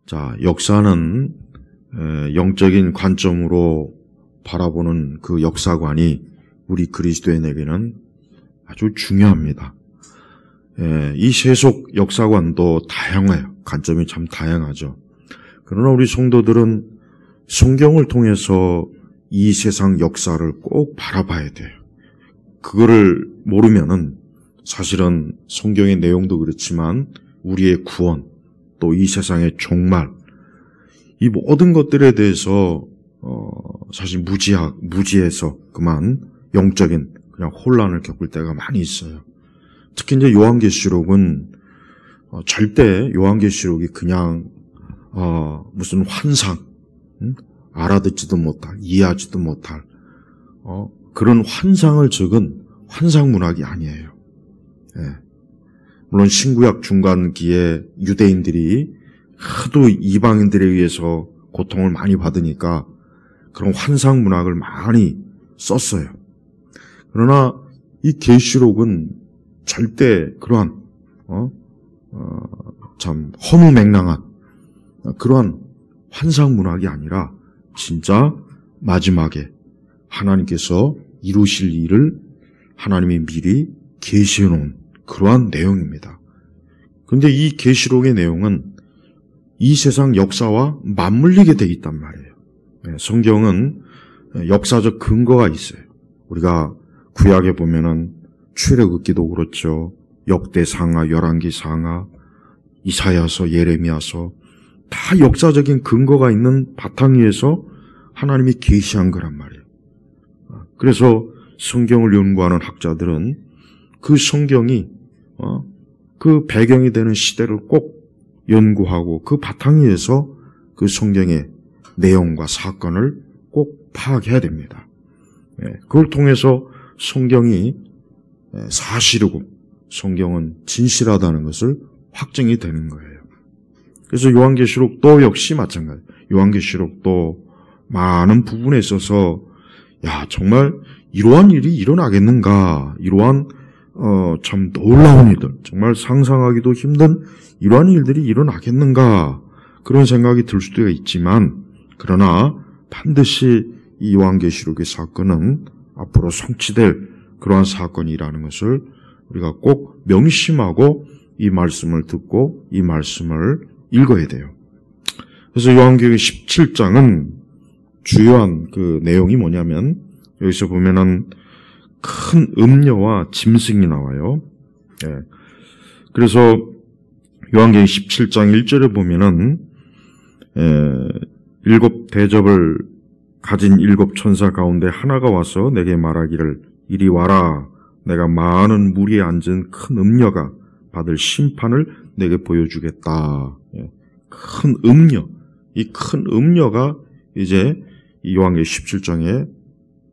자, 역사는 영적인 관점으로 바라보는 그 역사관이 우리 그리스도인에게는 아주 중요합니다. 이 세속 역사관도 다양해요. 관점이 참 다양하죠. 그러나 우리 성도들은 성경을 통해서 이 세상 역사를 꼭 바라봐야 돼요. 그거를 모르면은 사실은 성경의 내용도 그렇지만 우리의 구원, 또 이 세상의 종말, 이 모든 것들에 대해서 사실 무지해서 그만 영적인 그냥 혼란을 겪을 때가 많이 있어요. 특히 이제 요한계시록은 절대 요한계시록이 그냥 무슨 환상, 알아듣지도 못할, 이해하지도 못할 그런 환상을 적은 환상문학이 아니에요. 물론 신구약 중간기에 유대인들이 하도 이방인들에 의해서 고통을 많이 받으니까 그런 환상문학을 많이 썼어요. 그러나 이 계시록은 절대 그러한 참 허무맹랑한 그러한 환상문학이 아니라 진짜 마지막에 하나님께서 이루실 일을 하나님이 미리 계시해 놓은 그러한 내용입니다. 그런데 이 계시록의 내용은 이 세상 역사와 맞물리게 돼 있단 말이에요. 성경은 역사적 근거가 있어요. 우리가 구약에 보면은 출애굽기도 그렇죠. 역대상하, 열왕기상하, 이사야서, 예레미야서 다 역사적인 근거가 있는 바탕 위에서 하나님이 계시한 거란 말이에요. 그래서 성경을 연구하는 학자들은 그 성경이 그 배경이 되는 시대를 꼭 연구하고 그 바탕 위에서 그 성경의 내용과 사건을 꼭 파악해야 됩니다. 그걸 통해서 성경이 사실이고 성경은 진실하다는 것을 확증이 되는 거예요. 그래서 요한계시록도 역시 마찬가지. 요한계시록도 많은 부분에 있어서 정말 이러한 일이 일어나겠는가, 이러한 참 놀라운 일들, 정말 상상하기도 힘든 이러한 일들이 일어나겠는가, 그런 생각이 들 수도 있지만, 그러나 반드시 이 요한계시록의 사건은 앞으로 성취될 그러한 사건이라는 것을 우리가 꼭 명심하고 이 말씀을 듣고 이 말씀을 읽어야 돼요. 그래서 요한계시록 17장은 주요한 그 내용이 뭐냐면, 여기서 보면은 큰 음녀와 짐승이 나와요. 그래서 요한계시록 17장 1절에 보면은 일곱 대접을 가진 일곱 천사 가운데 하나가 와서 내게 말하기를 이리 와라. 내가 많은 무리에 앉은 큰 음녀가 받을 심판을 내게 보여주겠다. 큰 음녀. 이 큰 음녀가 이제 이 요한계시록 17장에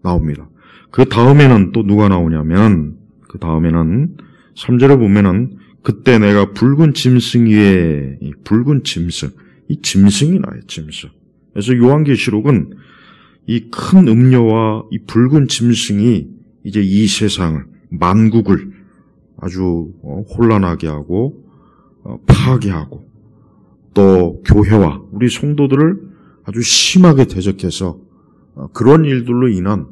나옵니다. 그 다음에는 또 누가 나오냐면, 그 다음에는 3절에 보면은 그때 내가 붉은 짐승 위에, 이 붉은 짐승, 이 짐승이 나와요, 짐승. 그래서 요한계시록은 이 큰 음녀와 이 붉은 짐승이 이제 이 세상을, 만국을 아주 혼란하게 하고 파괴하고 또 교회와 우리 성도들을 아주 심하게 대적해서 그런 일들로 인한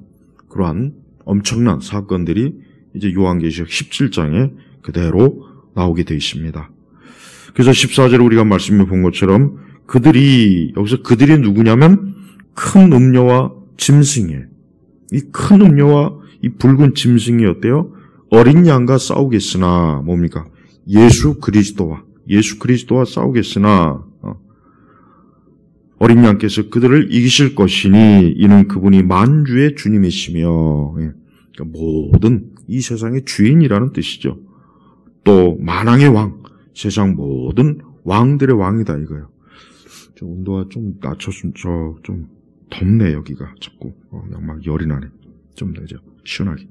그러한 엄청난 사건들이 이제 요한계시록 17장에 그대로 나오게 되어 있습니다. 그래서 14절에 우리가 말씀해 본 것처럼 여기서 그들이 누구냐면 큰 음녀와 짐승이에요. 이 큰 음녀와 이 붉은 짐승이 어때요? 어린 양과 싸우겠으나 뭡니까? 예수 그리스도와 싸우겠으나 어린 양께서 그들을 이기실 것이니 이는 그분이 만주의 주님이시며, 그러니까 모든 이 세상의 주인이라는 뜻이죠. 또 만왕의 왕, 세상 모든 왕들의 왕이다 이거예요. 저 온도가 좀 낮췄으면 좀 덥네 여기가 자꾸 막 열이 나네. 좀 되죠. 시원하게.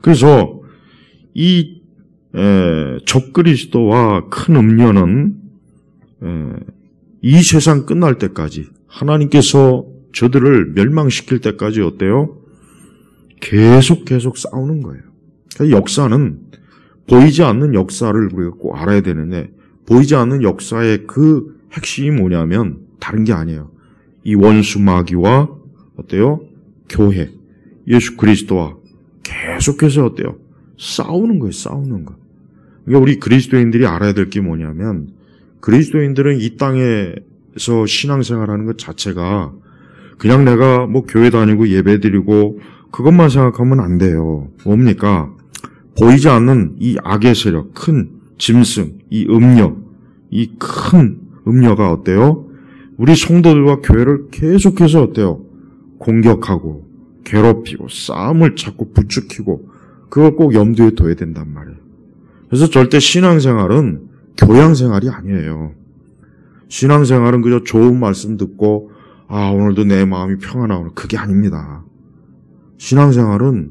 그래서 이 적그리스도와 큰 음녀는 이 세상 끝날 때까지 하나님께서 저들을 멸망시킬 때까지 어때요? 계속 싸우는 거예요. 그러니까 역사는 보이지 않는 역사를 우리가 꼭 알아야 되는데 보이지 않는 역사의 그 핵심이 뭐냐면 다른 게 아니에요. 이 원수 마귀와 어때요? 교회, 예수 그리스도와 계속해서 어때요? 싸우는 거예요. 싸우는 거. 그러니까 우리 그리스도인들이 알아야 될 게 뭐냐면 그리스도인들은 이 땅에서 신앙생활하는 것 자체가 그냥 내가 뭐 교회 다니고 예배 드리고 그것만 생각하면 안 돼요. 뭡니까? 보이지 않는 이 악의 세력, 큰 짐승, 이 음녀, 이 큰 음녀가 어때요? 우리 성도들과 교회를 계속해서 어때요? 공격하고 괴롭히고 싸움을 자꾸 부추기고 그걸 꼭 염두에 둬야 된단 말이에요. 그래서 절대 신앙생활은 교양생활이 아니에요. 신앙생활은 그저 좋은 말씀 듣고 오늘도 내 마음이 평안하고 그게 아닙니다. 신앙생활은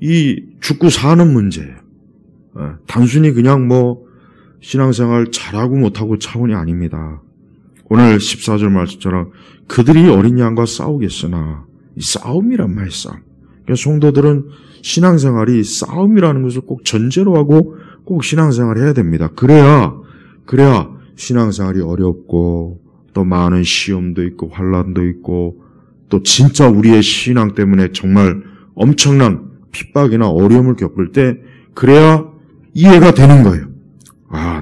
이 죽고 사는 문제예요. 단순히 그냥 뭐 신앙생활 잘하고 못하고 차원이 아닙니다. 오늘 14절 말씀처럼 그들이 어린 양과 싸우겠으나 이 싸움이란 말이에요. 싸움. 그러니까 성도들은 신앙생활이 싸움이라는 것을 꼭 전제로 하고 꼭 신앙생활을 해야 됩니다. 그래야 신앙생활이 어렵고 또 많은 시험도 있고 환난도 있고 또 진짜 우리의 신앙 때문에 정말 엄청난 핍박이나 어려움을 겪을 때 그래야 이해가 되는 거예요.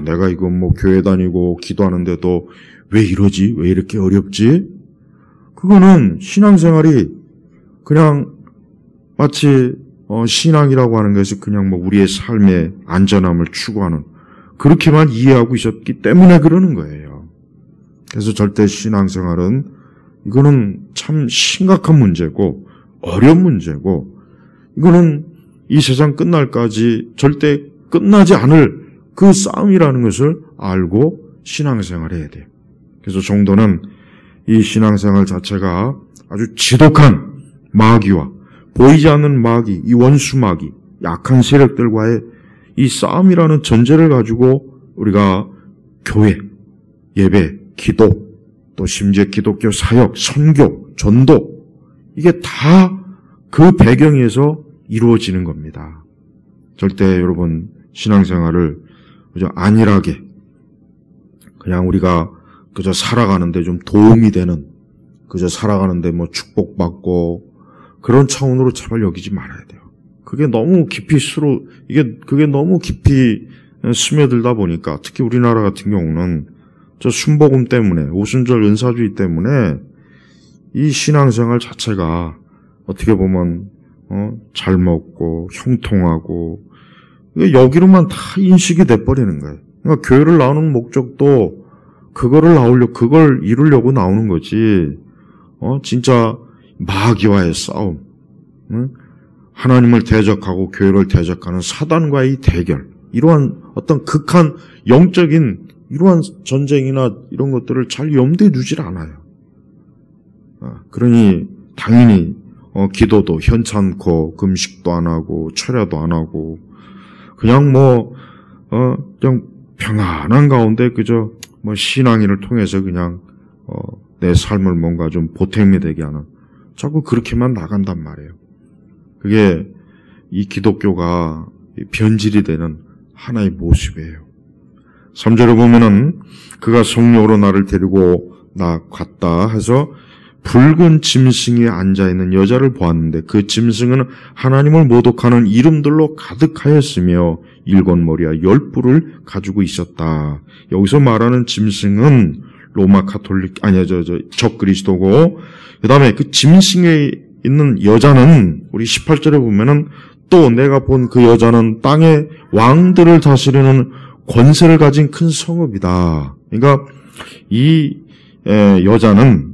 내가 이거 뭐 교회 다니고 기도하는데도 왜 이러지? 왜 이렇게 어렵지? 그거는 신앙생활이 그냥 마치 신앙이라고 하는 것이 그냥 뭐 우리의 삶의 안전함을 추구하는 그렇게만 이해하고 있었기 때문에 그러는 거예요. 그래서 절대 신앙생활은 이거는 참 심각한 문제고 어려운 문제고 이거는 이 세상 끝날까지 절대 끝나지 않을 그 싸움이라는 것을 알고 신앙생활을 해야 돼요. 그래서 성도는 이 신앙생활 자체가 아주 지독한 마귀와 보이지 않는 마귀, 이 원수 마귀, 약한 세력들과의 이 싸움이라는 전제를 가지고 우리가 교회, 예배, 기도, 또 심지어 기독교 사역, 선교, 전도 이게 다 그 배경에서 이루어지는 겁니다. 절대 여러분 신앙생활을 그저 안일하게 그냥 우리가 그저 살아가는데 좀 도움이 되는 그저 살아가는데 뭐 축복받고 그런 차원으로 제발 여기지 말아야 돼요. 그게 너무 깊이 그게 너무 깊이 스며들다 보니까 특히 우리나라 같은 경우는 저 순복음 때문에 오순절 은사주의 때문에 이 신앙생활 자체가 어떻게 보면 잘 먹고 형통하고 여기로만 다 인식이 돼버리는 거예요. 그러니까 교회를 나오는 목적도 그걸 이루려고 나오는 거지. 진짜 마귀와의 싸움, 하나님을 대적하고 교회를 대적하는 사단과의 대결, 이러한 어떤 극한 영적인 이러한 전쟁이나 이런 것들을 잘 염두에 두질 않아요. 그러니 당연히 기도도 현찮고 금식도 안 하고 철야도 안 하고 그냥 그냥 평안한 가운데 그저 신앙인을 통해서 그냥 내 삶을 뭔가 좀 보탬이 되게 하는 자꾸 그렇게만 나간단 말이에요. 그게 이 기독교가 변질이 되는 하나의 모습이에요. 3절에 보면은 그가 성령으로 나를 데리고 갔다 해서 붉은 짐승이 앉아있는 여자를 보았는데 그 짐승은 하나님을 모독하는 이름들로 가득하였으며 일곱 머리와 10뿔을 가지고 있었다. 여기서 말하는 짐승은 로마 카톨릭 적그리스도고 그 다음에 그 짐승에 있는 여자는 우리 18절에 보면은 또 내가 본 그 여자는 땅의 왕들을 다스리는 권세를 가진 큰 성읍이다. 그러니까 이 여자는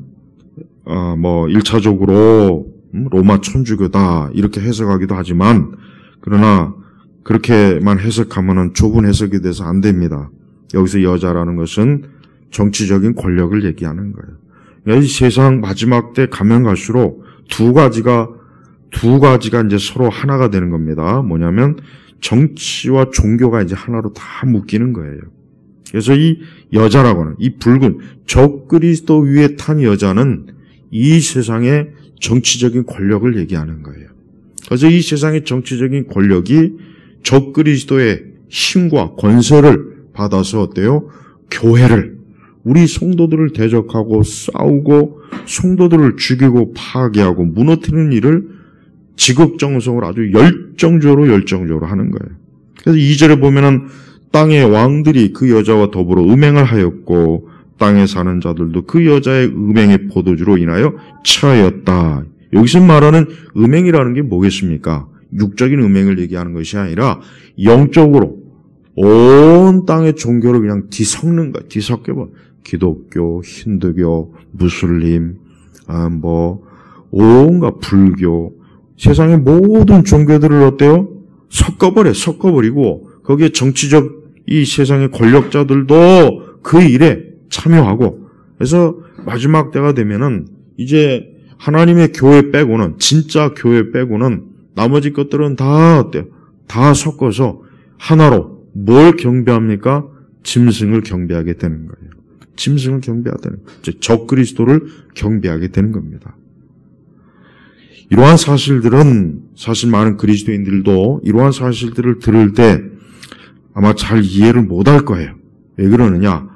1차적으로 로마 천주교다 이렇게 해석하기도 하지만 그러나 그렇게만 해석하면은 좁은 해석이 돼서 안 됩니다. 여기서 여자라는 것은 정치적인 권력을 얘기하는 거예요. 그러니까 이 세상 마지막 때 가면 갈수록 두 가지가 이제 서로 하나가 되는 겁니다. 뭐냐면 정치와 종교가 이제 하나로 다 묶이는 거예요. 그래서 이 여자라고는 이 붉은 적그리스도 위에 탄 여자는 이 세상의 정치적인 권력을 얘기하는 거예요. 그래서 이 세상의 정치적인 권력이 적그리스도의 힘과 권세를 받아서 어때요? 교회를 우리 성도들을 대적하고 싸우고 성도들을 죽이고 파괴하고 무너뜨리는 일을 지극정성으로 아주 열정적으로 하는 거예요. 그래서 2절에 보면은 땅의 왕들이 그 여자와 더불어 음행을 하였고 땅에 사는 자들도 그 여자의 음행의 포도주로 인하여 취하였다. 여기서 말하는 음행이라는 게 뭐겠습니까? 육적인 음행을 얘기하는 것이 아니라 영적으로 온 땅의 종교를 그냥 뒤섞는 거야. 뒤섞여봐. 기독교, 힌두교, 무슬림, 온갖 불교, 세상의 모든 종교들을 어때요? 섞어버리고 거기에 정치적 이 세상의 권력자들도 그 일에 참여하고, 그래서 마지막 때가 되면은 이제 하나님의 교회 빼고는, 진짜 교회 빼고는 나머지 것들은 다 어때요? 다 섞어서 하나로 뭘 경배합니까? 짐승을 경배하게 되는 거예요. 짐승을 경배하게 되는 거예요. 즉 적그리스도를 경배하게 되는 겁니다. 이러한 사실들은 사실 많은 그리스도인들도 이러한 사실들을 들을 때 아마 잘 이해를 못할 거예요. 왜 그러느냐?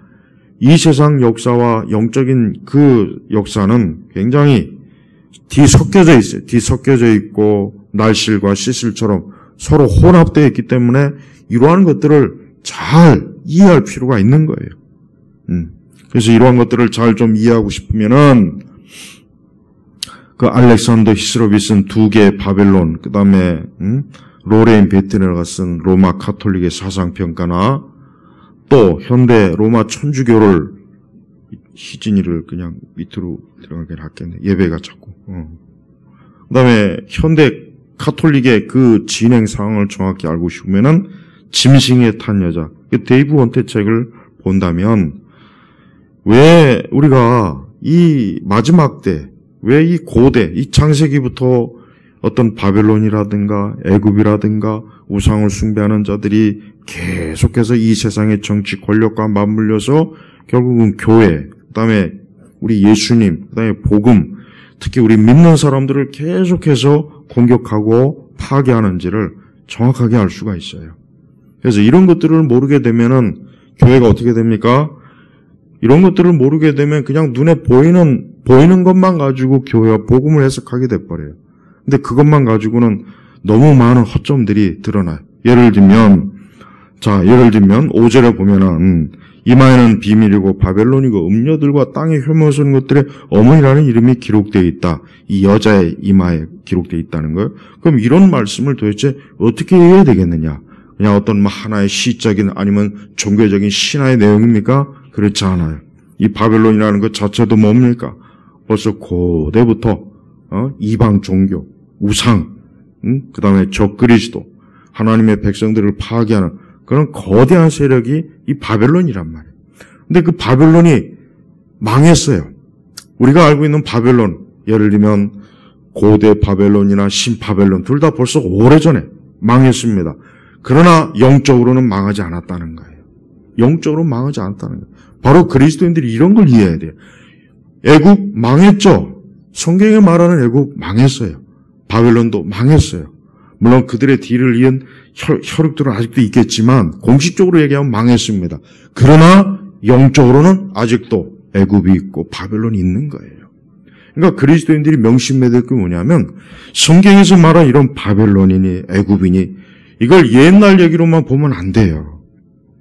이 세상 역사와 영적인 그 역사는 굉장히 뒤섞여져 있어요. 뒤섞여져 있고 날실과 시실처럼 서로 혼합되어 있기 때문에 이러한 것들을 잘 이해할 필요가 있는 거예요. 그래서 이러한 것들을 잘 좀 이해하고 싶으면은 그 알렉산더 히스로비 쓴 2개의 바벨론, 그 다음에 로레인 베트네가 쓴 로마 카톨릭의 사상평가나 또 현대 로마 천주교를 희진이를 그냥 밑으로 들어가게 할겠네. 예배가 자꾸. 그 다음에 현대 카톨릭의 그 진행 상황을 정확히 알고 싶으면은 짐승에 탄 여자, 데이브 원태 책을 본다면 왜 우리가 이 마지막 때, 왜 이 고대, 이 창세기부터 어떤 바벨론이라든가 애굽이라든가 우상을 숭배하는 자들이 계속해서 이 세상의 정치 권력과 맞물려서 결국은 교회, 그다음에 우리 예수님, 그다음에 복음, 특히 우리 믿는 사람들을 계속해서 공격하고 파괴하는지를 정확하게 알 수가 있어요. 그래서 이런 것들을 모르게 되면은 교회가 어떻게 됩니까? 이런 것들을 모르게 되면 그냥 눈에 보이는 것만 가지고 교회와 복음을 해석하게 돼버려요. 근데 그것만 가지고는 너무 많은 허점들이 드러나요. 예를 들면 5절에 보면은 이마에는 비밀이고 바벨론이고 음녀들과 땅에 혐오스러운 것들의 어머니라는 이름이 기록되어 있다. 이 여자의 이마에 기록되어 있다는 거예요. 그럼 이런 말씀을 도대체 어떻게 이해해야 되겠느냐? 그냥 어떤 하나의 시적인 아니면 종교적인 신화의 내용입니까? 그렇지 않아요. 이 바벨론이라는 것 자체도 뭡니까? 벌써 고대부터 이방 종교, 우상, 그 다음에 적그리스도, 하나님의 백성들을 파괴하는 그런 거대한 세력이 이 바벨론이란 말이에요. 근데 그 바벨론이 망했어요. 우리가 알고 있는 바벨론, 예를 들면 고대 바벨론이나 신바벨론 둘 다 벌써 오래전에 망했습니다. 그러나 영적으로는 망하지 않았다는 거예요. 영적으로 망하지 않았다는 거예요. 바로 그리스도인들이 이런 걸 이해해야 돼요. 애굽 망했죠. 성경에 말하는 애굽 망했어요. 바벨론도 망했어요. 물론 그들의 뒤를 이은 혈육들은 아직도 있겠지만 공식적으로 얘기하면 망했습니다. 그러나 영적으로는 아직도 애굽이 있고 바벨론이 있는 거예요. 그러니까 그리스도인들이 명심해야 될 게 뭐냐면 성경에서 말한 이런 바벨론이니 애굽이니 이걸 옛날 얘기로만 보면 안 돼요.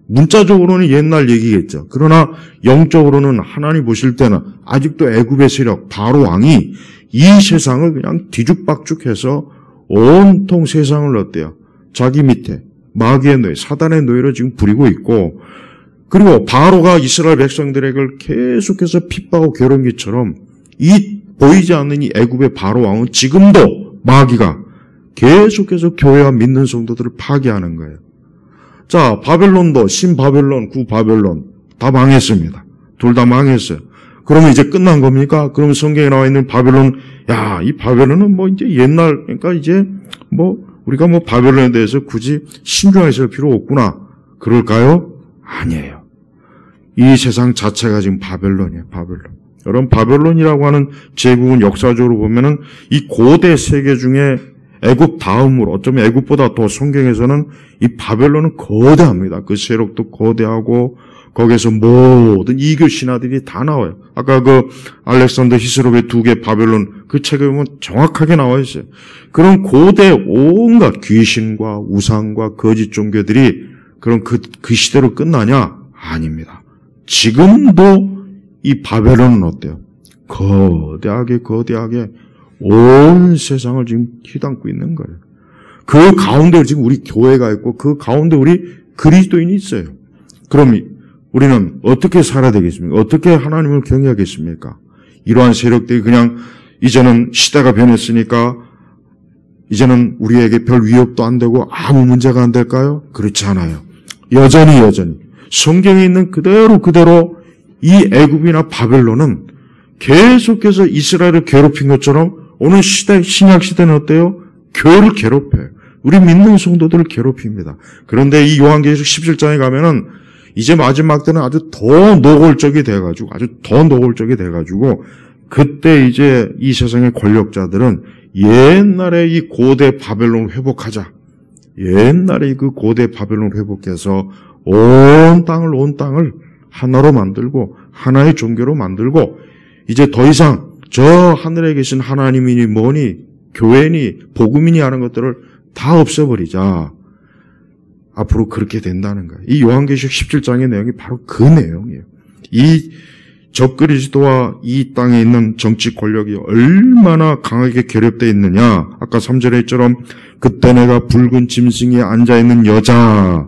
문자적으로는 옛날 얘기겠죠. 그러나 영적으로는 하나님 보실 때는 아직도 애굽의 세력 바로 왕이 이 세상을 그냥 뒤죽박죽해서 온통 세상을 어때요? 자기 밑에 마귀의 노예, 사단의 노예로 지금 부리고 있고, 그리고 바로가 이스라엘 백성들에게 계속해서 핍박하고 괴로운 것처럼 이 보이지 않는 이 애굽의 바로 왕은 지금도 마귀가 계속해서 교회와 믿는 성도들을 파괴하는 거예요. 자, 바벨론도 신바벨론, 구바벨론 다 망했습니다. 둘 다 망했어요. 그러면 이제 끝난 겁니까? 그러면 성경에 나와 있는 바벨론, 이 바벨론은 이제 옛날, 그러니까 이제 우리가 바벨론에 대해서 굳이 신중하실 필요 없구나. 그럴까요? 아니에요. 이 세상 자체가 지금 바벨론이에요, 바벨론. 여러분, 바벨론이라고 하는 제국은 역사적으로 보면은 이 고대 세계 중에 애굽 다음으로, 어쩌면 애굽보다 더 성경에서는 이 바벨론은 거대합니다. 그 세력도 거대하고 거기에서 모든 이교 신화들이 다 나와요. 아까 그 알렉산더 히스롭의 두 개 바벨론 그 책에 보면 정확하게 나와 있어요. 그런 고대 온갖 귀신과 우상과 거짓 종교들이 그런 그 시대로 끝나냐? 아닙니다. 지금도 이 바벨론은 어때요? 거대하게 온 세상을 지금 휘담고 있는 거예요. 그 가운데 지금 우리 교회가 있고 그 가운데 우리 그리스도인이 있어요. 그럼 우리는 어떻게 살아야 되겠습니까? 어떻게 하나님을 경외하겠습니까? 이러한 세력들이 그냥 이제는 시대가 변했으니까 이제는 우리에게 별 위협도 안 되고 아무 문제가 안 될까요? 그렇지 않아요. 여전히 성경에 있는 그대로 이 애굽이나 바벨론은 계속해서 이스라엘을 괴롭힌 것처럼 오늘 시대, 신약 시대는 어때요? 교회를 괴롭혀요. 우리 믿는 성도들을 괴롭힙니다. 그런데 이 요한계시록 17장에 가면은 이제 마지막 때는 아주 더 노골적이 돼가지고 그때 이제 이 세상의 권력자들은 옛날에 이 고대 바벨론을 회복하자. 옛날에 그 고대 바벨론을 회복해서 온 땅을 하나로 만들고 하나의 종교로 만들고 이제 더 이상 저 하늘에 계신 하나님이니 뭐니 교회니 복음이니 하는 것들을 다 없애버리자. 앞으로 그렇게 된다는 거예요. 이 요한계시록 17장의 내용이 바로 그 내용이에요. 이 적그리스도와 이 땅에 있는 정치 권력이 얼마나 강하게 결합되어 있느냐. 아까 3절에 있처럼 그때 내가 붉은 짐승이 앉아있는 여자.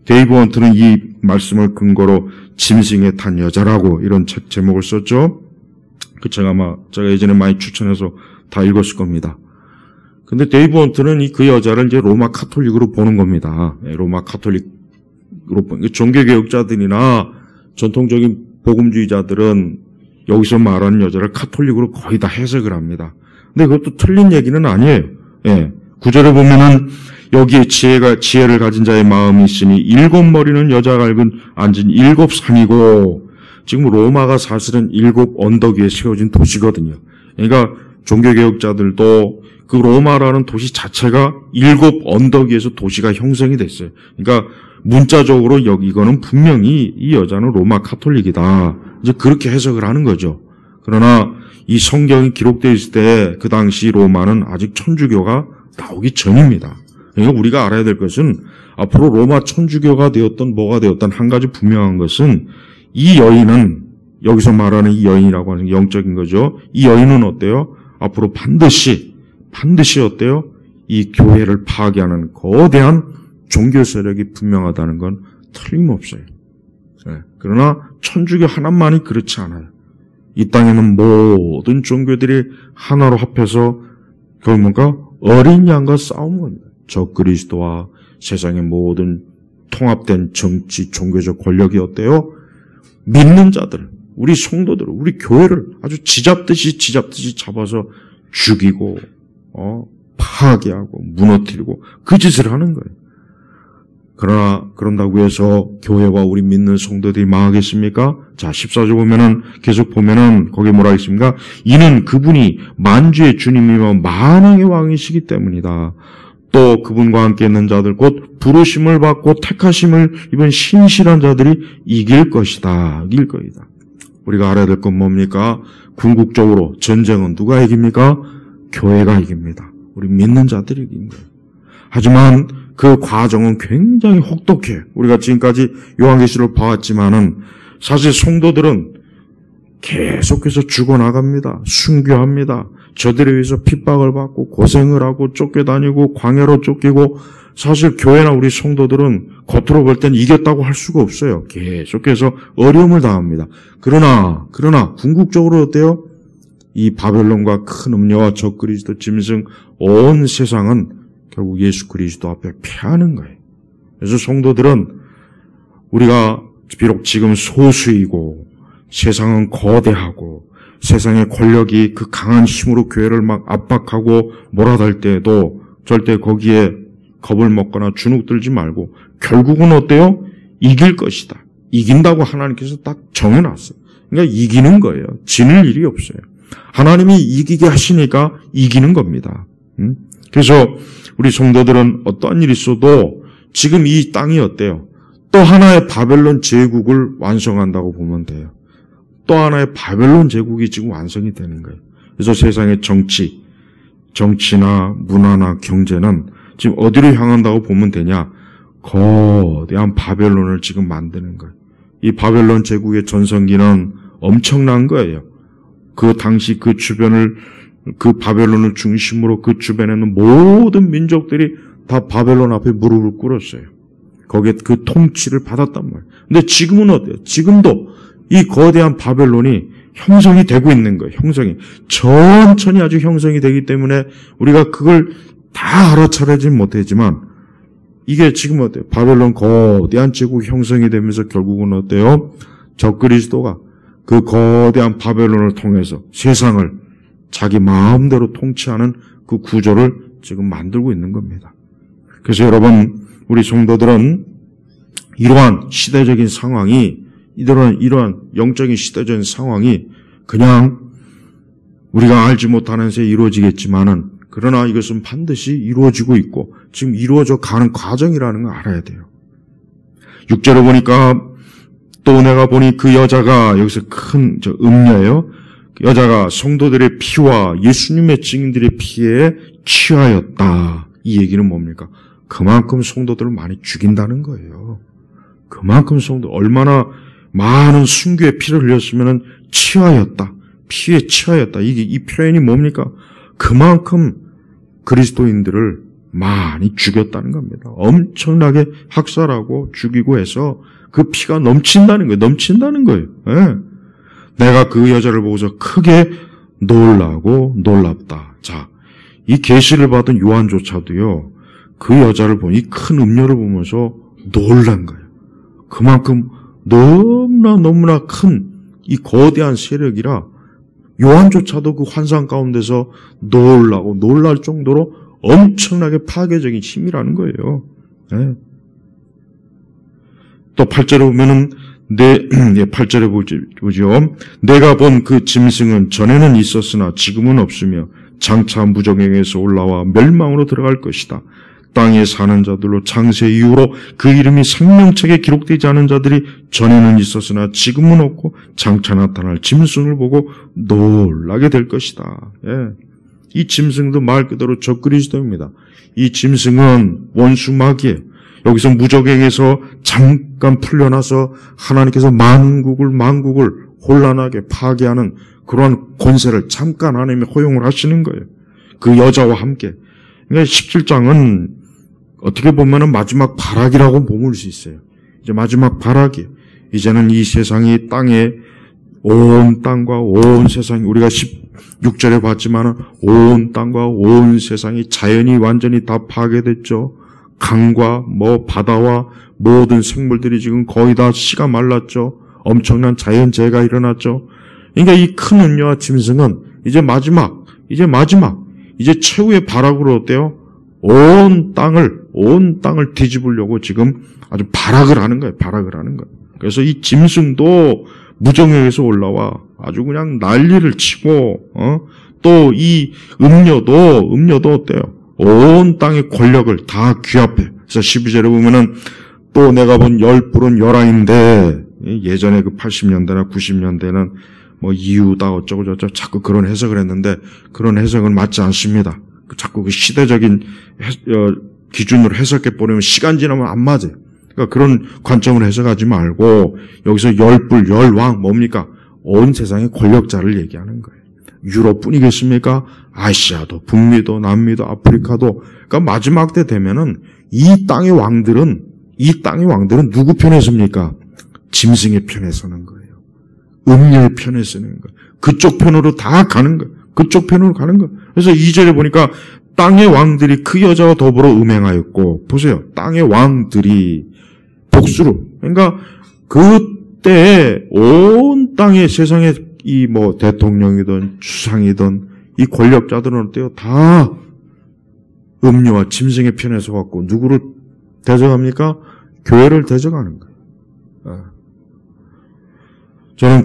데이브 헌트는 이 말씀을 근거로 짐승에 탄 여자라고 이런 책 제목을 썼죠. 그 책 아마 제가 예전에 많이 추천해서 다 읽었을 겁니다. 근데 데이브 헌트는 그 여자를 이제 로마 카톨릭으로 보는 겁니다. 로마 카톨릭으로 보는 종교개혁자들이나 전통적인 복음주의자들은 여기서 말하는 여자를 카톨릭으로 거의 다 해석을 합니다. 근데 그것도 틀린 얘기는 아니에요. 예. 9절에 보면은 여기에 지혜를 가진 자의 마음이 있으니 7머리는 여자가 앉은 7산이고 지금 로마가 사실은 7 언덕 위에 세워진 도시거든요. 그러니까 종교개혁자들도 그 로마라는 도시 자체가 7 언덕 위에서 도시가 형성이 됐어요. 그러니까 문자적으로 이거는 분명히 이 여자는 로마 카톨릭이다. 이제 그렇게 해석을 하는 거죠. 그러나 이 성경이 기록되어 있을 때 그 당시 로마는 아직 천주교가 나오기 전입니다. 그러니까 우리가 알아야 될 것은 앞으로 로마 천주교가 되었던 뭐가 되었던 한 가지 분명한 것은 이 여인은 여기서 말하는 이 여인이라고 하는 게 영적인 거죠. 이 여인은 어때요? 앞으로 반드시 어때요? 이 교회를 파괴하는 거대한 종교 세력이 분명하다는 건 틀림없어요. 네. 그러나 천주교 하나만이 그렇지 않아요. 이 땅에는 모든 종교들이 하나로 합해서 결국 뭔가 어린 양과 싸우는 겁니다. 적그리스도와 세상의 모든 통합된 정치, 종교적 권력이 어때요? 믿는 자들, 우리 성도들, 우리 교회를 아주 쥐잡듯이 잡아서 죽이고 파괴하고 무너뜨리고 그 짓을 하는 거예요. 그러나 그런다고 해서 교회와 우리 믿는 성도들이 망하겠습니까? 자, 14절 보면은 계속 보면은 거기 뭐라 했습니까? 이는 그분이 만주의 주님이며 만왕의 왕이시기 때문이다. 또 그분과 함께 있는 자들 곧 부르심을 받고 택하심을 입은 신실한 자들이 이길 것이다. 우리가 알아야 될 건 뭡니까? 궁극적으로 전쟁은 누가 이깁니까? 교회가 이깁니다. 우리 믿는 자들이 이깁니다. 하지만 그 과정은 굉장히 혹독해요. 우리가 지금까지 요한계시록을 봐왔지만은 사실 성도들은 계속해서 죽어나갑니다. 순교합니다. 저들에 의해서 핍박을 받고 고생을 하고 쫓겨다니고 광야로 쫓기고 사실 교회나 우리 성도들은 겉으로 볼 땐 이겼다고 할 수가 없어요. 계속해서 어려움을 당합니다. 그러나 궁극적으로 어때요? 이 바벨론과 큰 음녀와 적그리스도 짐승 온 세상은 결국 예수 그리스도 앞에 패하는 거예요. 그래서 성도들은 우리가 비록 지금 소수이고 세상은 거대하고 세상의 권력이 그 강한 힘으로 교회를 막 압박하고 몰아댈 때에도 절대 거기에 겁을 먹거나 주눅들지 말고 결국은 어때요? 이길 것이다. 이긴다고 하나님께서 딱 정해놨어요. 그러니까 이기는 거예요. 지는 일이 없어요. 하나님이 이기게 하시니까 이기는 겁니다. 그래서 우리 성도들은 어떠한 일이 있어도 지금 이 땅이 어때요? 또 하나의 바벨론 제국을 완성한다고 보면 돼요. 또 하나의 바벨론 제국이 지금 완성이 되는 거예요. 그래서 세상의 정치나 문화나 경제는 지금 어디로 향한다고 보면 되냐? 거대한 바벨론을 지금 만드는 거예요. 이 바벨론 제국의 전성기는 엄청난 거예요. 그 당시 그 주변을, 그 바벨론을 중심으로 그 주변에는 모든 민족들이 다 바벨론 앞에 무릎을 꿇었어요. 거기에 그 통치를 받았단 말이에요. 근데 지금은 어때요? 지금도 이 거대한 바벨론이 형성이 되고 있는 거예요. 형성이. 천천히 아주 형성이 되기 때문에 우리가 그걸 다 알아차리지 못하지만 이게 지금 어때요? 바벨론 거대한 제국 형성이 되면서 결국은 어때요? 적그리스도가 그 거대한 바벨론을 통해서 세상을 자기 마음대로 통치하는 그 구조를 지금 만들고 있는 겁니다. 그래서 여러분, 우리 성도들은 이러한 시대적인 상황이, 이러한 영적인 시대적인 상황이 그냥 우리가 알지 못하는 새에 이루어지겠지만은, 그러나 이것은 반드시 이루어지고 있고 지금 이루어져 가는 과정이라는 걸 알아야 돼요. 6절에 보니까 또 내가 보니 그 여자가, 여기서 큰 음녀예요. 여자가 성도들의 피와 예수님의 증인들의 피에 취하였다. 이 얘기는 뭡니까? 그만큼 성도들을 많이 죽인다는 거예요. 그만큼 얼마나 많은 순교의 피를 흘렸으면 취하였다. 피에 취하였다. 이 표현이 뭡니까? 그만큼 그리스도인들을 많이 죽였다는 겁니다. 엄청나게 학살하고 죽이고 해서 그 피가 넘친다는 거예요. 예. 내가 그 여자를 보고서 크게 놀라고 놀랍다. 자, 이 계시를 받은 요한조차도요, 그 여자를 보니, 이 큰 음녀를 보면서 놀란 거예요. 그만큼 너무나 큰 이 거대한 세력이라 요한조차도 그 환상 가운데서 놀랄 정도로 엄청나게 파괴적인 힘이라는 거예요. 네. 또 8절에 보면은 8절에 보죠. 내가 본 그 짐승은 전에는 있었으나 지금은 없으며 장차 무정행에서 올라와 멸망으로 들어갈 것이다. 땅에 사는 자들로 창세 이후로 그 이름이 생명책에 기록되지 않은 자들이 전에는 있었으나 지금은 없고 장차 나타날 짐승을 보고 놀라게 될 것이다. 예. 이 짐승도 말 그대로 적그리스도입니다. 이 짐승은 원수 마귀예요. 여기서 무적행에서 잠깐 풀려나서 하나님께서 만국을 혼란하게 파괴하는 그러한 권세를 잠깐 하나님이 허용을 하시는 거예요. 그 여자와 함께. 그러니까 17장은 어떻게 보면은 마지막 발악이라고 보물 수 있어요. 이제 마지막 발악이에요. 이제는 이 세상이 온 땅과 온 세상이, 우리가 16절에 봤지만은 온 땅과 온 세상이 자연이 완전히 다 파괴됐죠. 강과 바다와 모든 생물들이 지금 거의 다 씨가 말랐죠. 엄청난 자연재해가 일어났죠. 그러니까 이 큰 음녀와 짐승은 이제 마지막, 이제 최후의 발악으로 어때요? 온 땅을 뒤집으려고 지금 아주 발악을 하는 거예요. 그래서 이 짐승도 무정에서 올라와 아주 그냥 난리를 치고, 또 이 음녀도 어때요? 온 땅의 권력을 다 귀합해. 그래서 12절에 보면은 또 내가 본 뿔은 열왕인데, 예전에 그 80년대나 90년대는 이유다 어쩌고저쩌고 자꾸 그런 해석을 했는데, 그런 해석은 맞지 않습니다. 자꾸 그 시대적인 기준으로 해석해 보려면 시간 지나면 안 맞아요. 그러니까 그런 관점으로 해석하지 말고 여기서 뿔, 열왕 뭡니까? 온 세상의 권력자를 얘기하는 거예요. 유럽뿐이겠습니까? 아시아도, 북미도, 남미도, 아프리카도. 그러니까 마지막 때 되면은 이 땅의 왕들은 누구 편에 섭니까? 짐승의 편에 서는 거예요. 음녀의 편에 서는 거예요. 그쪽 편으로 다 가는 거예요. 그래서 2절에 보니까 땅의 왕들이 그 여자와 더불어 음행하였고, 보세요. 땅의 왕들이 복수로. 그러니까 그때 온 땅의 세상에 대통령이든 주상이든 이 권력자들은 어때요? 다 음녀와 짐승의 편에 서갖고 누구를 대적합니까? 교회를 대적하는 거예요. 저는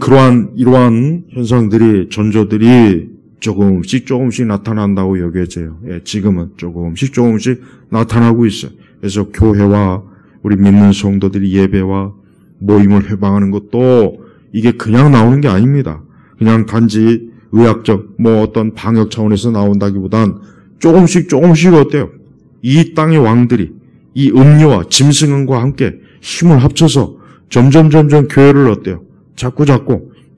이러한 현상들이, 전조들이 조금씩 나타난다고 여겨져요. 예, 지금은 조금씩 나타나고 있어요. 그래서 교회와 우리 믿는 성도들이 예배와 모임을 회방하는 것도 이게 그냥 나오는 게 아닙니다. 그냥 단지 의학적 어떤 방역 차원에서 나온다기보단 조금씩 어때요? 이 땅의 왕들이 이 음료와 짐승과 함께 힘을 합쳐서 점점 교회를 어때요? 자꾸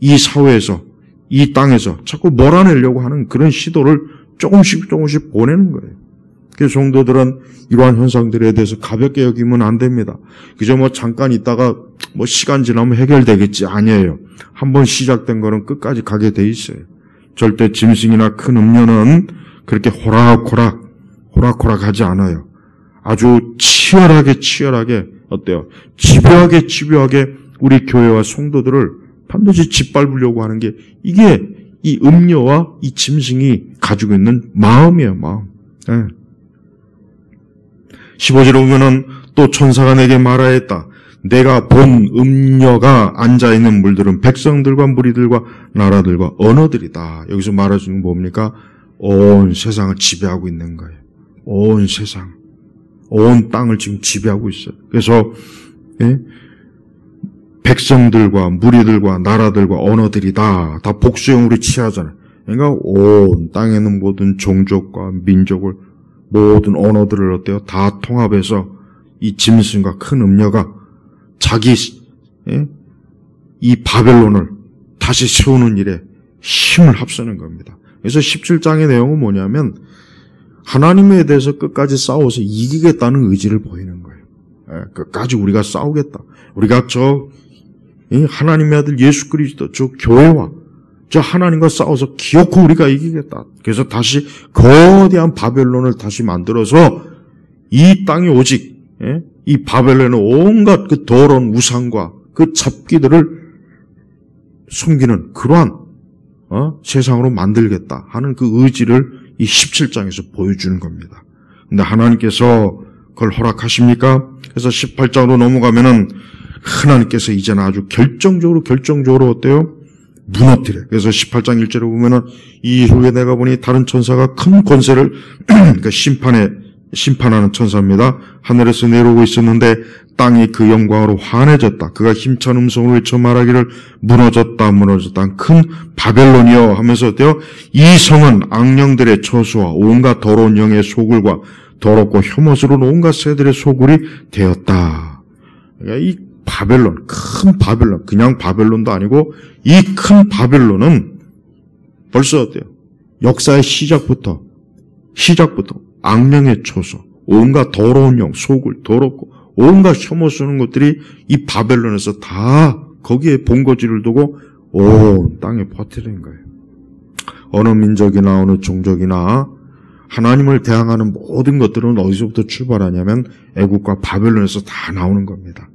이 사회에서 이 땅에서 자꾸 몰아내려고 하는 그런 시도를 조금씩 보내는 거예요. 그래서 성도들은 이러한 현상들에 대해서 가볍게 여기면 안 됩니다. 그저 잠깐 있다가 시간 지나면 해결되겠지. 아니에요. 한번 시작된 거는 끝까지 가게 돼 있어요. 절대 짐승이나 큰 음료는 그렇게 호락호락 하지 않아요. 아주 치열하게 어때요? 집요하게 우리 교회와 성도들을 반드시 짓밟으려고 하는 게 이게 이 음료와 이 짐승이 가지고 있는 마음이에요. 마음. 네. 15절에 보면은 또 천사가 내게 말하였다. 내가 본 음녀가 앉아있는 물들은 백성들과 무리들과 나라들과 언어들이다. 여기서 말해주는 건 뭡니까? 온 세상을 지배하고 있는 거예요. 온 세상. 온 땅을 지금 지배하고 있어요. 그래서 백성들과 무리들과 나라들과 언어들이다. 다 복수형으로 취하잖아요. 그러니까 온 땅에 있는 모든 종족과 민족을 모든 언어들을 어때요? 다 통합해서 이 짐승과 큰 음녀가 자기 이 바벨론을 다시 세우는 일에 힘을 합쓰는 겁니다. 그래서 17장의 내용은 뭐냐면 하나님에 대해서 끝까지 싸워서 이기겠다는 의지를 보이는 거예요. 끝까지 우리가 싸우겠다. 우리가 하나님의 아들 예수 그리스도 저 교회와 저 하나님과 싸워서 기어코 우리가 이기겠다. 그래서 다시 거대한 바벨론을 다시 만들어서 이 땅이 오직 이 바벨론의 온갖 그 더러운 우상과 그 잡기들을 숨기는 그러한 세상으로 만들겠다 하는 그 의지를 이 17장에서 보여주는 겁니다. 근데 하나님께서 그걸 허락하십니까? 그래서 18장으로 넘어가면은 하나님께서 이제는 아주 결정적으로 어때요? 무너뜨려. 그래서 18장 1절에 보면은 이후에 내가 보니 다른 천사가 큰 권세를 그러니까 심판하는 천사입니다. 하늘에서 내려오고 있었는데 땅이 그 영광으로 환해졌다. 그가 힘찬 음성으로 외쳐 말하기를 무너졌다 큰 바벨론이여 하면서 어때요? 이 성은 악령들의 처소와 온갖 더러운 영의 소굴과 더럽고 혐오스러운 온갖 새들의 소굴이 되었다. 그러니까 이 바벨론, 큰 바벨론, 그냥 바벨론도 아니고 이 큰 바벨론은 벌써 어때요? 역사의 시작부터 악령의 처소, 온갖 더러운 영, 소굴, 더럽고 온갖 혐오스러운 것들이 이 바벨론에서 다 거기에 본거지를 두고 온 땅에 퍼뜨린 거예요. 어느 민족이나 어느 종족이나 하나님을 대항하는 모든 것들은 어디서부터 출발하냐면 애국과 바벨론에서 다 나오는 겁니다.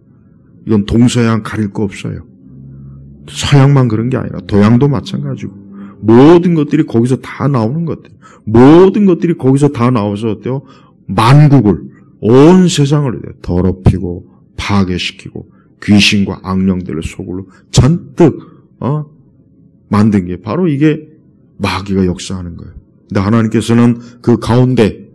이건 동서양 가릴 거 없어요. 서양만 그런 게 아니라 동양도 마찬가지고 모든 것들이 거기서 다 나오는 것들. 모든 것들이 거기서 다 나와서 어때요? 만국을 온 세상을 더럽히고 파괴시키고 귀신과 악령들의 소굴로 잔뜩 만든 게 바로 이게 마귀가 역사하는 거예요. 근데 하나님께서는 그 가운데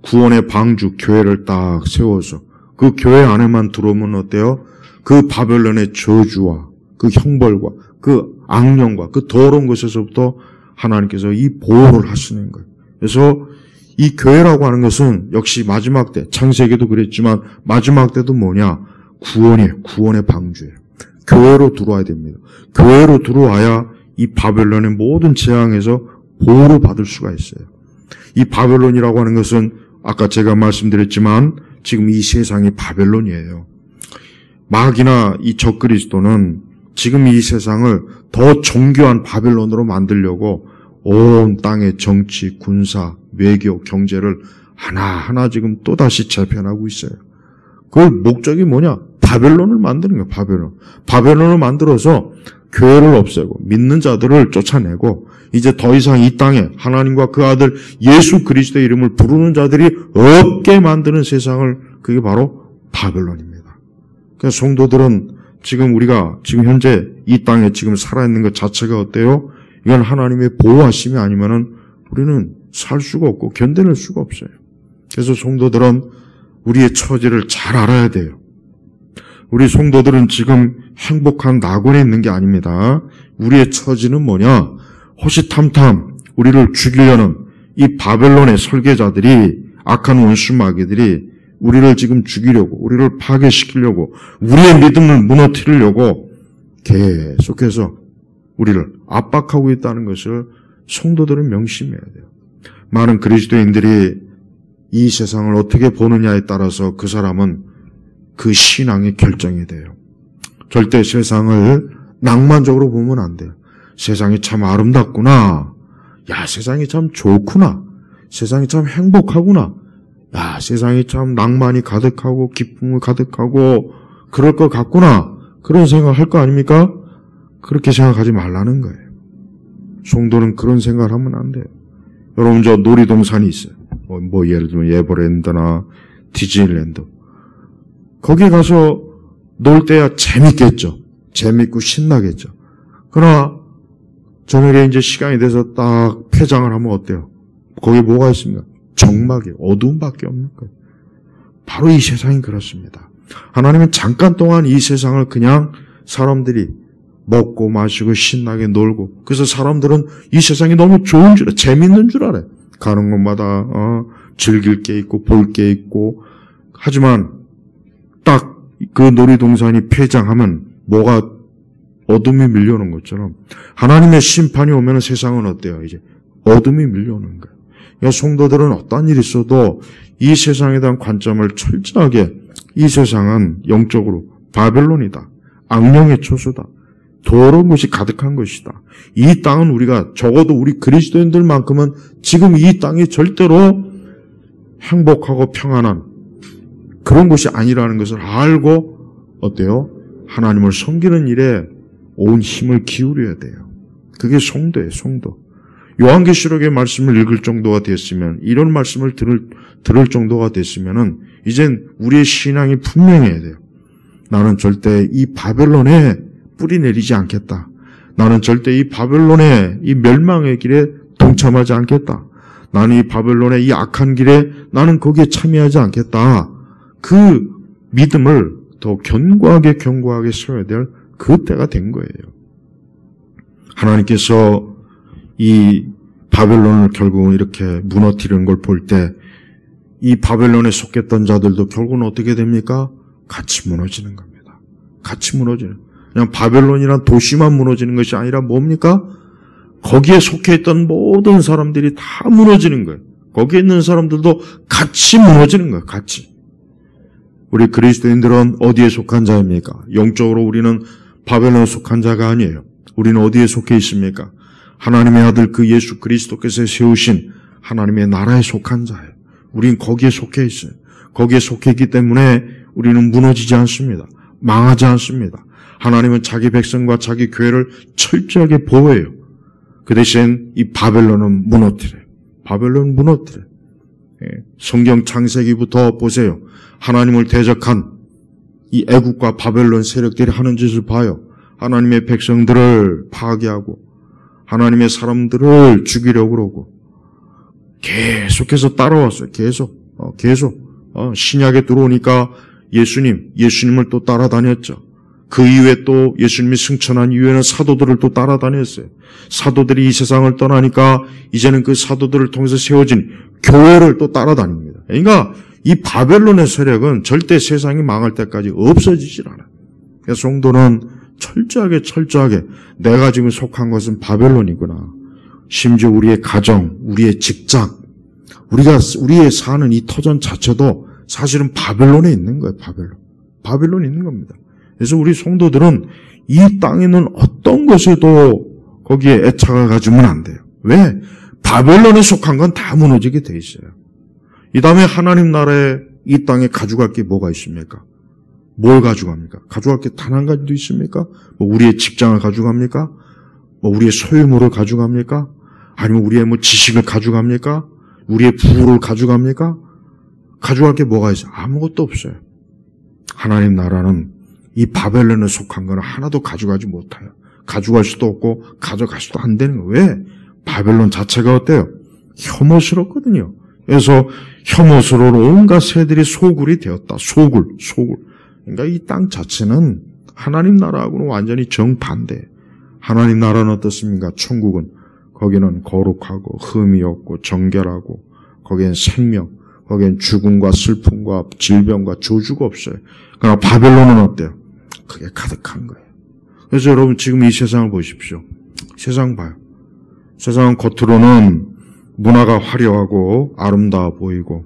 구원의 방주 교회를 딱 세워서 그 교회 안에만 들어오면 어때요? 그 바벨론의 저주와 그 형벌과 그 악령과 그 더러운 것에서부터 하나님께서 이 보호를 하시는 거예요. 그래서 이 교회라고 하는 것은 역시 마지막 때, 창세기도 그랬지만 마지막 때도 뭐냐? 구원이에요. 구원의 방주예요. 교회로 들어와야 됩니다. 교회로 들어와야 이 바벨론의 모든 재앙에서 보호를 받을 수가 있어요. 이 바벨론이라고 하는 것은 아까 제가 말씀드렸지만 지금 이 세상이 바벨론이에요. 마귀나 이 적그리스도는 지금 이 세상을 더 정교한 바벨론으로 만들려고 온 땅의 정치, 군사, 외교, 경제를 하나하나 지금 또다시 재편하고 있어요. 그 목적이 뭐냐? 바벨론을 만드는 거예요. 바벨론을 만들어서 교회를 없애고 믿는 자들을 쫓아내고 이제 더 이상 이 땅에 하나님과 그 아들 예수 그리스도의 이름을 부르는 자들이 없게 만드는 세상을, 그게 바로 바벨론입니다. 그래서 성도들은 우리가 지금 현재 이 땅에 지금 살아있는 것 자체가 어때요? 이건 하나님의 보호하심이 아니면은 우리는 살 수가 없고 견뎌낼 수가 없어요. 그래서 성도들은 우리의 처지를 잘 알아야 돼요. 우리 성도들은 지금 행복한 낙원에 있는 게 아닙니다. 우리의 처지는 뭐냐? 호시탐탐 우리를 죽이려는 이 바벨론의 설계자들이, 악한 원수 마귀들이 우리를 지금 죽이려고, 우리를 파괴시키려고, 우리의 믿음을 무너뜨리려고 계속해서 우리를 압박하고 있다는 것을 성도들은 명심해야 돼요. 많은 그리스도인들이 이 세상을 어떻게 보느냐에 따라서 그 사람은 그 신앙이 결정이 돼요. 절대 세상을 낭만적으로 보면 안 돼요. 세상이 참 아름답구나. 야, 세상이 참 좋구나. 세상이 참 행복하구나. 야, 세상이 참 낭만이 가득하고 기쁨이 가득하고 그럴 것 같구나. 그런 생각할 거 아닙니까? 그렇게 생각하지 말라는 거예요. 성도는 그런 생각을 하면 안 돼요. 여러분, 저 놀이동산이 있어요. 뭐 예를 들면 에버랜드나 디즈니랜드. 거기 가서 놀 때야 재밌겠죠. 재밌고 신나겠죠. 그러나 저녁에 이제 시간이 돼서 딱 폐장을 하면 어때요? 거기에 뭐가 있습니까? 적막이, 어두움밖에 없는 거예요. 바로 이 세상이 그렇습니다. 하나님은 잠깐 동안 이 세상을 그냥 사람들이 먹고 마시고 신나게 놀고, 그래서 사람들은 이 세상이 너무 좋은 줄 알아요. 재밌는 줄 알아요. 가는 곳마다 즐길 게 있고 볼 게 있고. 하지만 딱 그 놀이동산이 폐장하면 뭐가 어둠이 밀려오는 것처럼 하나님의 심판이 오면 세상은 어때요? 이제 어둠이 밀려오는 거예요. 그러니까 성도들은 어떤 일이 있어도 이 세상에 대한 관점을 철저하게, 이 세상은 영적으로 바벨론이다. 악령의 초소다. 더러운 것이 가득한 것이다. 이 땅은 우리가, 적어도 우리 그리스도인들만큼은 지금 이 땅이 절대로 행복하고 평안한 그런 것이 아니라는 것을 알고 어때요? 하나님을 섬기는 일에 온 힘을 기울여야 돼요. 그게 성도예요, 성도. 요한계시록의 말씀을 읽을 정도가 됐으면, 이런 말씀을 들을 정도가 됐으면은 이젠 우리의 신앙이 분명해야 돼요. 나는 절대 이 바벨론에 뿌리 내리지 않겠다. 나는 절대 이 바벨론의 이 멸망의 길에 동참하지 않겠다. 나는 이 바벨론의 이 악한 길에 나는 거기에 참여하지 않겠다. 그 믿음을 더 견고하게 세워야 될 그 때가 된 거예요. 하나님께서 이 바벨론을 결국은 이렇게 무너뜨리는 걸 볼 때 이 바벨론에 속했던 자들도 결국은 어떻게 됩니까? 같이 무너지는 겁니다. 같이 무너지는. 그냥 바벨론이란 도시만 무너지는 것이 아니라 뭡니까? 거기에 속해 있던 모든 사람들이 다 무너지는 거예요. 거기에 있는 사람들도 같이 무너지는 거예요. 같이. 우리 그리스도인들은 어디에 속한 자입니까? 영적으로 우리는 바벨론에 속한 자가 아니에요. 우리는 어디에 속해 있습니까? 하나님의 아들 그 예수 그리스도께서 세우신 하나님의 나라에 속한 자예요. 우리는 거기에 속해 있어요. 거기에 속해 있기 때문에 우리는 무너지지 않습니다. 망하지 않습니다. 하나님은 자기 백성과 자기 교회를 철저하게 보호해요. 그 대신 이 바벨론은 무너뜨려요. 바벨론은 무너뜨려요. 성경 창세기부터 보세요. 하나님을 대적한 이 애국과 바벨론 세력들이 하는 짓을 봐요. 하나님의 백성들을 파괴하고 하나님의 사람들을 죽이려고 그러고 계속해서 따라왔어요. 계속. 신약에 들어오니까 예수님을 또 따라다녔죠. 그 이후에 또 예수님이 승천한 이후에는 사도들을 또 따라다녔어요. 사도들이 이 세상을 떠나니까 이제는 그 사도들을 통해서 세워진 교회를 또 따라다닙니다. 그러니까 이 바벨론의 세력은 절대 세상이 망할 때까지 없어지질 않아요. 그래서 성도는 철저하게 내가 지금 속한 것은 바벨론이구나. 심지어 우리의 가정, 우리의 직장, 우리의 사는 이 터전 자체도 사실은 바벨론에 있는 거예요. 바벨론에 있는 겁니다. 그래서 우리 성도들은 이 땅에 있는 어떤 것에도 거기에 애착을 가지면 안 돼요. 왜? 바벨론에 속한 건 다 무너지게 돼 있어요. 이 다음에 하나님 나라에 이 땅에 가져갈 게 뭐가 있습니까? 뭘 가져갑니까? 가져갈 게 단 한 가지도 있습니까? 뭐 우리의 직장을 가져갑니까? 뭐 우리의 소유물을 가져갑니까? 아니면 우리의 뭐 지식을 가져갑니까? 우리의 부를 가져갑니까? 가져갈 게 뭐가 있어요? 아무것도 없어요. 하나님 나라는 이 바벨론에 속한 거는 하나도 가져가지 못해요. 가져갈 수도 없고 가져갈 수도 안 되는 거예요. 왜? 바벨론 자체가 어때요? 혐오스럽거든요. 그래서 혐오스러운 온갖 새들이 소굴이 되었다. 소굴. 그러니까 이 땅 자체는 하나님 나라하고는 완전히 정반대. 하나님 나라는 어떻습니까? 천국은 거기는 거룩하고 흠이 없고 정결하고 거기엔 생명, 거기엔 죽음과 슬픔과 질병과 저주가 없어요. 그러나 바벨론은 어때요? 그게 가득한 거예요. 그래서 여러분 지금 이 세상을 보십시오. 세상 봐요. 세상은 겉으로는 문화가 화려하고 아름다워 보이고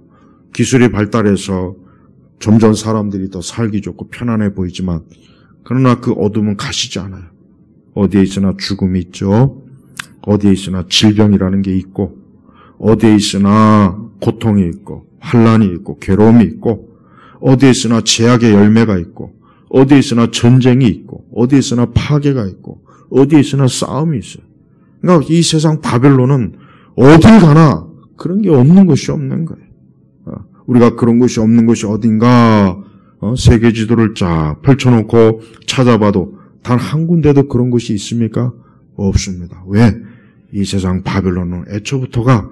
기술이 발달해서 점점 사람들이 더 살기 좋고 편안해 보이지만 그러나 그 어둠은 가시지 않아요. 어디에 있으나 죽음이 있죠. 어디에 있으나 질병이라는 게 있고 어디에 있으나 고통이 있고 환난이 있고 괴로움이 있고 어디에 있으나 제약의 열매가 있고 어디에 있으나 전쟁이 있고 어디에 있으나 파괴가 있고 어디에 있으나 싸움이 있어요. 그러니까 이 세상 바벨론은 어딜 가나 그런 게 없는 것이 없는 거예요. 우리가 그런 것이 없는 것이 어딘가 세계 지도를 쫙 펼쳐놓고 찾아봐도 단 한 군데도 그런 것이 있습니까? 없습니다. 왜? 이 세상 바벨론은 애초부터가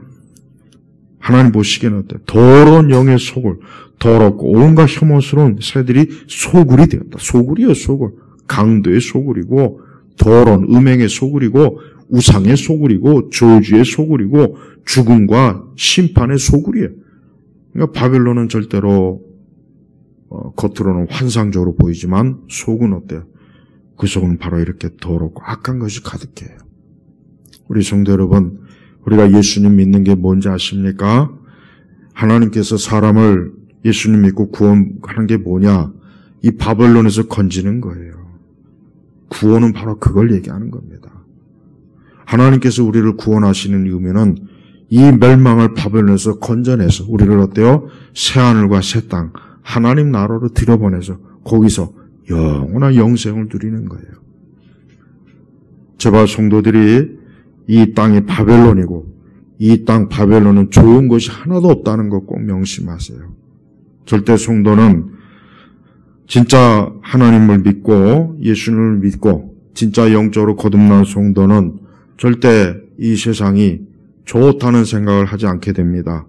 하나님 보시기에는 어때요? 더러운 영의 소굴, 더럽고 온갖 혐오스러운 새들이 소굴이 되었다. 소굴이요, 소굴. 강도의 소굴이고 더러운 음행의 소굴이고 우상의 소굴이고 저주의 소굴이고 죽음과 심판의 소굴이에요. 그러니까 바벨론은 절대로 겉으로는 환상적으로 보이지만 속은 어때요? 그 속은 바로 이렇게 더럽고 악한 것이 가득해요. 우리 성도 여러분, 우리가 예수님 믿는 게 뭔지 아십니까? 하나님께서 사람을 예수님 믿고 구원하는 게 뭐냐? 이 바벨론에서 건지는 거예요. 구원은 바로 그걸 얘기하는 겁니다. 하나님께서 우리를 구원하시는 의미는 이 멸망을 바벨론에서 건져내서 우리를 어때요? 새하늘과 새 땅, 하나님 나라로 들여보내서 거기서 영원한 영생을 누리는 거예요. 제발 성도들이 이 땅이 바벨론이고 이 땅 바벨론은 좋은 것이 하나도 없다는 것 꼭 명심하세요. 절대 성도는 진짜 하나님을 믿고 예수님을 믿고 진짜 영적으로 거듭난 성도는 절대 이 세상이 좋다는 생각을 하지 않게 됩니다.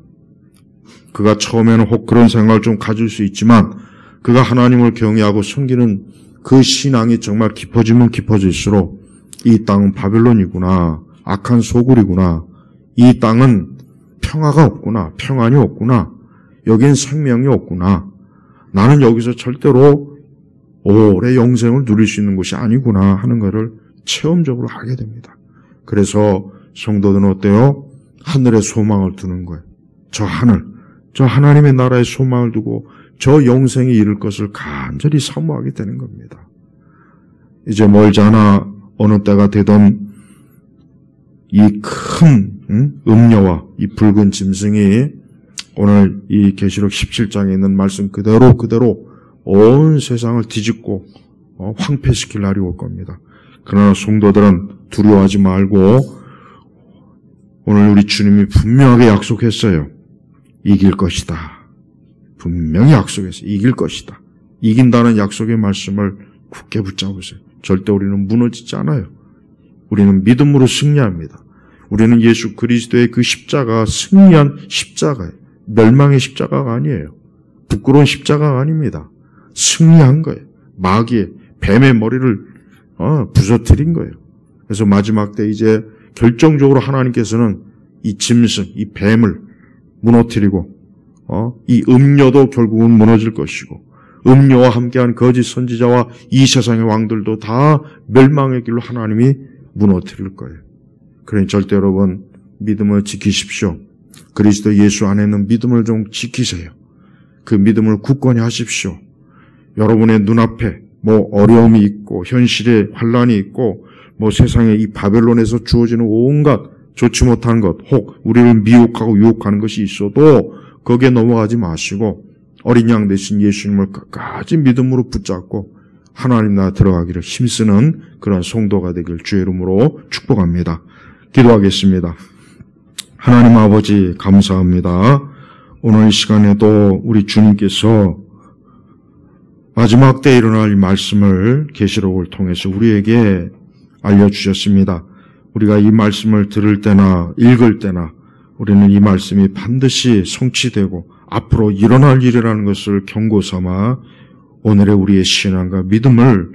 그가 처음에는 혹 그런 생각을 좀 가질 수 있지만 그가 하나님을 경외하고 섬기는 그 신앙이 정말 깊어지면 깊어질수록 이 땅은 바벨론이구나, 악한 소굴이구나, 이 땅은 평화가 없구나, 평안이 없구나, 여긴 생명이 없구나, 나는 여기서 절대로 오래 영생을 누릴 수 있는 곳이 아니구나 하는 것을 체험적으로 하게 됩니다. 그래서 성도들은 어때요? 하늘에 소망을 두는 거예요. 저 하늘, 저 하나님의 나라에 소망을 두고 저 영생에 이를 것을 간절히 사모하게 되는 겁니다. 이제 멀지 않아 어느 때가 되던 이 큰 음녀와 이 붉은 짐승이 오늘 이 계시록 17장에 있는 말씀 그대로 온 세상을 뒤집고 황폐시킬 날이 올 겁니다. 그러나 성도들은 두려워하지 말고 오늘 우리 주님이 분명하게 약속했어요. 이길 것이다. 분명히 약속했어요. 이길 것이다. 이긴다는 약속의 말씀을 굳게 붙잡으세요. 절대 우리는 무너지지 않아요. 우리는 믿음으로 승리합니다. 우리는 예수 그리스도의 그 십자가, 승리한 십자가예요. 멸망의 십자가가 아니에요. 부끄러운 십자가가 아닙니다. 승리한 거예요. 마귀의, 뱀의 머리를 부서뜨린 거예요. 그래서 마지막 때 이제 결정적으로 하나님께서는 이 짐승, 이 뱀을 무너뜨리고 이 음녀도 결국은 무너질 것이고 음녀와 함께한 거짓 선지자와 이 세상의 왕들도 다 멸망의 길로 하나님이 무너뜨릴 거예요. 그러니 절대 여러분 믿음을 지키십시오. 그리스도 예수 안에 있는 믿음을 좀 지키세요. 그 믿음을 굳건히 하십시오. 여러분의 눈앞에 뭐 어려움이 있고 현실에 환란이 있고 뭐 세상에 이 바벨론에서 주어지는 온갖 좋지 못한 것, 혹 우리를 미혹하고 유혹하는 것이 있어도 거기에 넘어가지 마시고 어린 양 대신 예수님을 끝까지 믿음으로 붙잡고 하나님 나라 들어가기를 힘쓰는 그런 성도가 되길 주의 이름으로 축복합니다. 기도하겠습니다. 하나님 아버지 감사합니다. 오늘 이 시간에도 우리 주님께서 마지막 때 일어날 말씀을 계시록을 통해서 우리에게 알려주셨습니다. 우리가 이 말씀을 들을 때나 읽을 때나 우리는 이 말씀이 반드시 성취되고 앞으로 일어날 일이라는 것을 경고 삼아 오늘의 우리의 신앙과 믿음을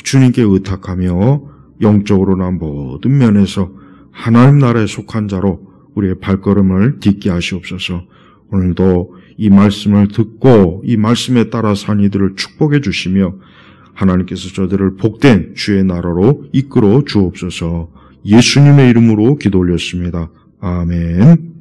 주님께 의탁하며 영적으로나 모든 면에서 하나님 나라에 속한 자로 우리의 발걸음을 딛게 하시옵소서. 오늘도 이 말씀을 듣고 이 말씀에 따라 산 이들을 축복해 주시며 하나님께서 저들을 복된 주의 나라로 이끌어 주옵소서. 예수님의 이름으로 기도 올렸습니다. 아멘.